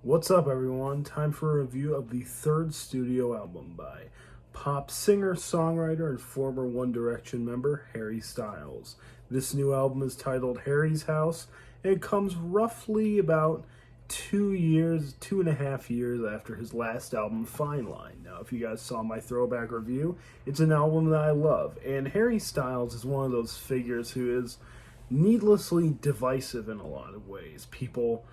What's up, everyone? Time for a review of the third studio album by pop singer, songwriter, and former One Direction member Harry Styles. This new album is titled Harry's House, and it comes roughly about 2.5 years after his last album, Fine Line. Now, if you guys saw my throwback review, it's an album that I love, and Harry Styles is one of those figures who is needlessly divisive in a lot of ways. People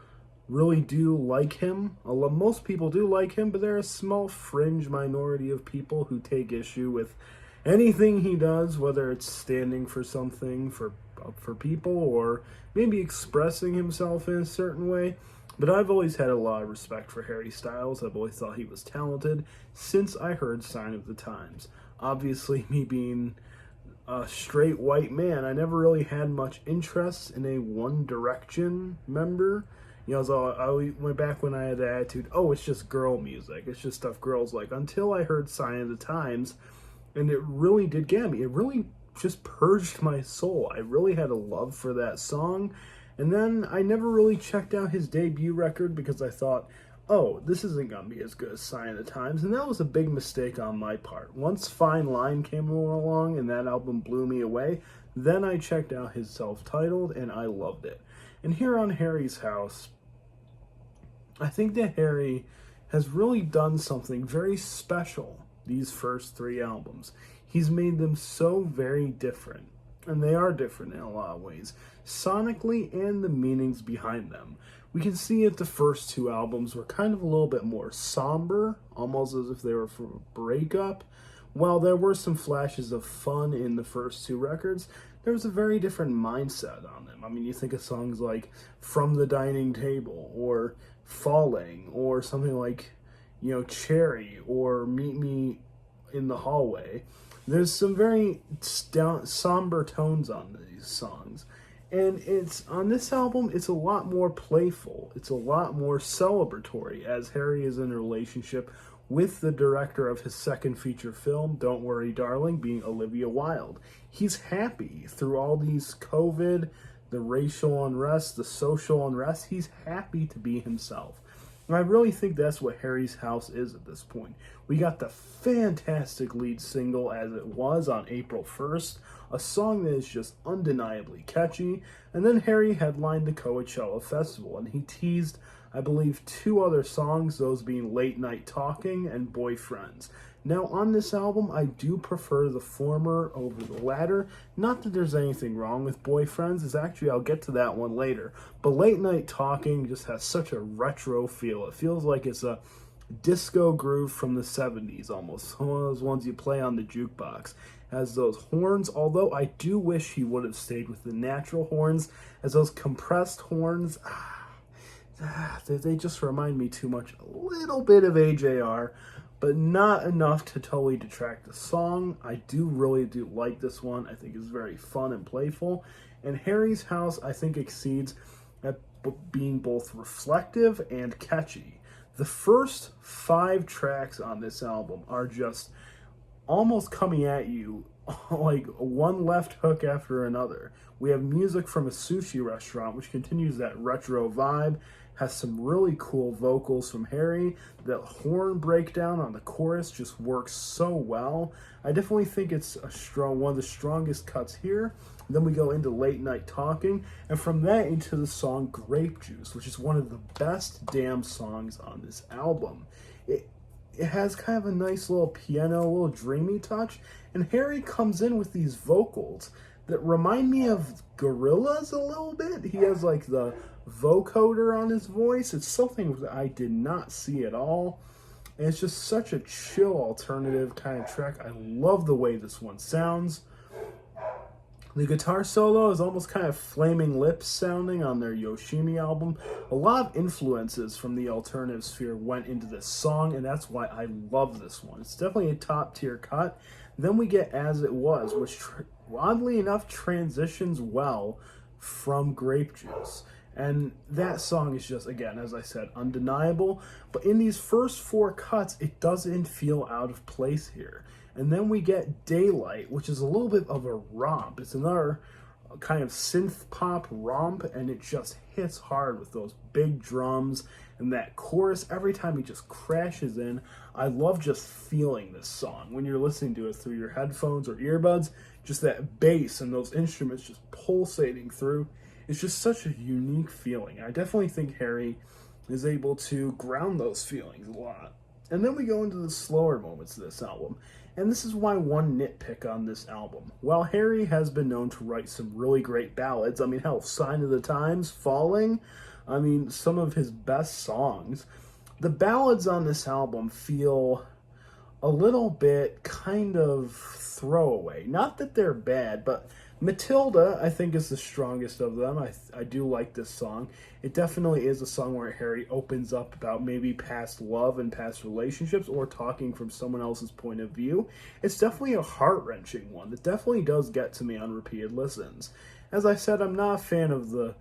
really do like him. Most people do like him, but there are a small fringe minority of people who take issue with anything he does, whether it's standing for something for people or maybe expressing himself in a certain way. But I've always had a lot of respect for Harry Styles. I've always thought he was talented since I heard Sign of the Times. Obviously, me being a straight white man, I never really had much interest in a One Direction member. You know, so I went back when I had the attitude, oh, it's just girl music. It's just stuff girls like. Until I heard Sign of the Times, and it really did get me. It really just purged my soul. I really had a love for that song. And then I never really checked out his debut record because I thought, oh, this isn't going to be as good as Sign of the Times. And that was a big mistake on my part. Once Fine Line came along and that album blew me away, then I checked out his self-titled and I loved it. And here on Harry's House, I think that Harry has really done something very special these first three albums. He's made them so very different, and they are different in a lot of ways, sonically and the meanings behind them. We can see that the first two albums were kind of a little bit more somber, almost as if they were from a breakup. While there were some flashes of fun in the first two records, there was a very different mindset on them. I mean, you think of songs like From the Dining Table, or Falling, or something like, Cherry, or Meet Me in the Hallway. There's some very somber tones on these songs. And it's on this album, it's a lot more playful. It's a lot more celebratory, as Harry is in a relationship with the director of his second feature film, Don't Worry Darling, being Olivia Wilde. He's happy through all these COVID, the racial unrest, the social unrest. He's happy to be himself. And I really think that's what Harry's House is at this point. We got the fantastic lead single as it was on April 1st, a song that is just undeniably catchy, and then Harry headlined the Coachella Festival, and he teased, I believe, two other songs, those being Late Night Talking and Boyfriends. Now, on this album, I do prefer the former over the latter. Not that there's anything wrong with Boyfriends. It's actually, I'll get to that one later. But Late Night Talking just has such a retro feel. It feels like it's a disco groove from the 70s almost. One of those ones you play on the jukebox. It has those horns, although I do wish he would have stayed with the natural horns, as those compressed horns, they just remind me too much, a little bit of AJR, but not enough to totally detract the song. I really do like this one. I think it's very fun and playful. And Harry's House, I think, exceeds at being both reflective and catchy. The first 5 tracks on this album are just almost coming at you like one left hook after another. We have music from a sushi restaurant, which continues that retro vibe, has some really cool vocals from Harry. The horn breakdown on the chorus just works so well. I definitely think it's one of the strongest cuts here. Then we go into Late Night Talking, and from that into the song Grapejuice, which is one of the best damn songs on this album. It has kind of a nice little piano, a little dreamy touch, and Harry comes in with these vocals that remind me of Gorillaz a little bit. He has like the vocoder on his voice. It's something that I did not see at all. And it's just such a chill alternative kind of track. I love the way this one sounds. The guitar solo is almost kind of Flaming Lips sounding on their Yoshimi album. A lot of influences from the alternative sphere went into this song, and that's why I love this one. It's definitely a top tier cut. Then we get As It Was, which oddly enough transitions well from Grapejuice. And that song is just, again, as I said, undeniable. But in these first 4 cuts, it doesn't feel out of place here. And then we get Daylight, which is a little bit of a romp. It's another kind of synth pop romp, and it just hits hard with those big drums and that chorus every time he just crashes in. I love just feeling this song when you're listening to it through your headphones or earbuds, just that bass and those instruments just pulsating through. It's just such a unique feeling. I definitely think Harry is able to ground those feelings a lot. And then we go into the slower moments of this album. And this is why one nitpick on this album. While Harry has been known to write some really great ballads, I mean, hell, Sign of the Times, Falling, I mean, some of his best songs, the ballads on this album feel a little bit kind of throwaway. Not that they're bad, but Matilda, I think, is the strongest of them. I do like this song. It definitely is a song where Harry opens up about maybe past love and past relationships or talking from someone else's point of view. It's definitely a heart-wrenching one that definitely does get to me on repeated listens. As I said, I'm not a fan of the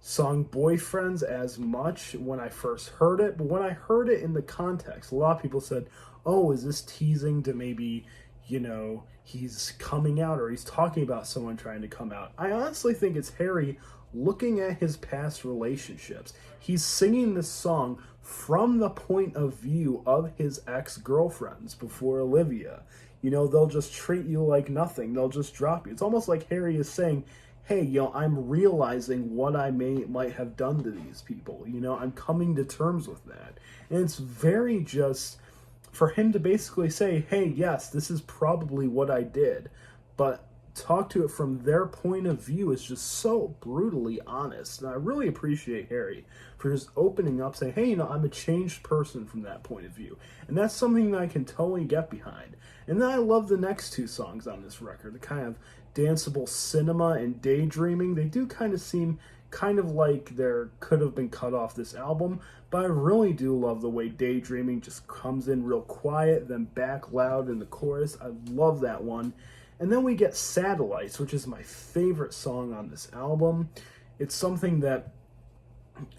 song Boyfriends as much when I first heard it, but when I heard it in the context, a lot of people said, oh, is this teasing to maybe, you know, he's coming out or he's talking about someone trying to come out? I honestly think it's Harry looking at his past relationships. He's singing this song from the point of view of his ex-girlfriends before Olivia. You know, they'll just treat you like nothing. They'll just drop you. It's almost like Harry is saying, hey, you know, I'm realizing what I might have done to these people. You know, I'm coming to terms with that. And it's very just for him to basically say, hey, yes, this is probably what I did, but talk to it from their point of view is just so brutally honest. And I really appreciate Harry for just opening up, saying, hey, you know, I'm a changed person from that point of view. And that's something that I can totally get behind. And then I love the next two songs on this record, the kind of danceable Cinema and Daydreaming. They do kind of seem kind of like there could have been cut off this album, but I really do love the way Daydreaming just comes in real quiet, then back loud in the chorus. I love that one. And then we get Satellites, which is my favorite song on this album. It's something that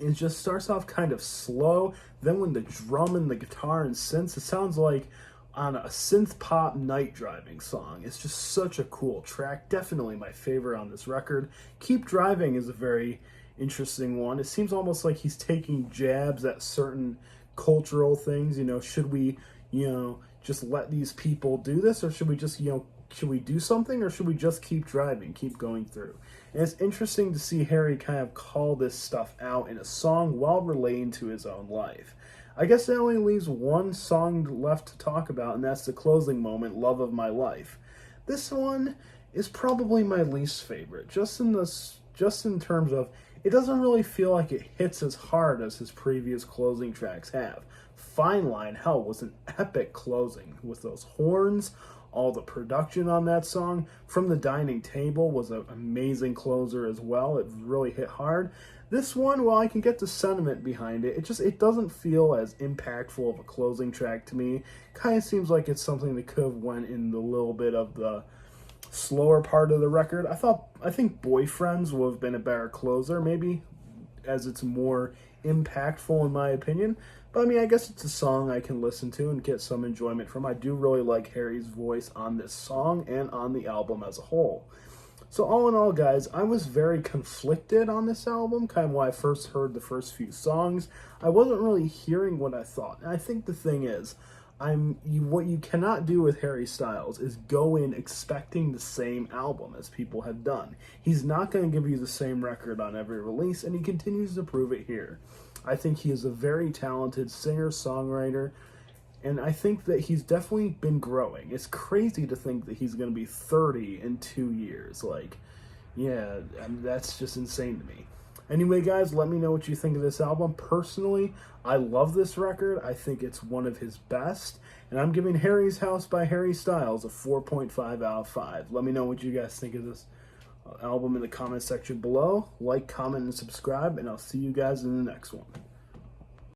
it just starts off kind of slow. Then when the drum and the guitar and synths, it sounds like on a synth-pop night driving song. It's just such a cool track. Definitely my favorite on this record. Keep Driving is a very interesting one. It seems almost like he's taking jabs at certain cultural things. You know, should we, you know, just let these people do this, or should we just, you know, should we do something, or should we just keep driving, keep going through? And it's interesting to see Harry kind of call this stuff out in a song while relating to his own life. I guess that only leaves one song left to talk about, and that's the closing moment, Love of My Life. This one is probably my least favorite, just in terms of it doesn't really feel like it hits as hard as his previous closing tracks have. Fine Line, hell, was an epic closing with those horns. All the production on that song, From the Dining Table, was an amazing closer as well. It really hit hard. This one, while I can get the sentiment behind it, it doesn't feel as impactful of a closing track to me. Kind of seems like it's something that could have went in the little bit of the slower part of the record. I think Boyfriends would have been a better closer, maybe, as it's more impactful in my opinion. But I mean, I guess it's a song I can listen to and get some enjoyment from. I do really like Harry's voice on this song and on the album as a whole. So all in all, guys, I was very conflicted on this album, kind of when I first heard the first few songs. I wasn't really hearing what I thought. And I think the thing is, what you cannot do with Harry Styles is go in expecting the same album as people have done. He's not going to give you the same record on every release, and he continues to prove it here. I think he is a very talented singer-songwriter, and I think that he's definitely been growing. It's crazy to think that he's going to be 30 in 2 years. Like, yeah, that's just insane to me. Anyway, guys, let me know what you think of this album. Personally, I love this record. I think it's one of his best. And I'm giving Harry's House by Harry Styles a 4.5 out of 5. Let me know what you guys think of this album in the comment section below. Like, comment, and subscribe, and I'll see you guys in the next one.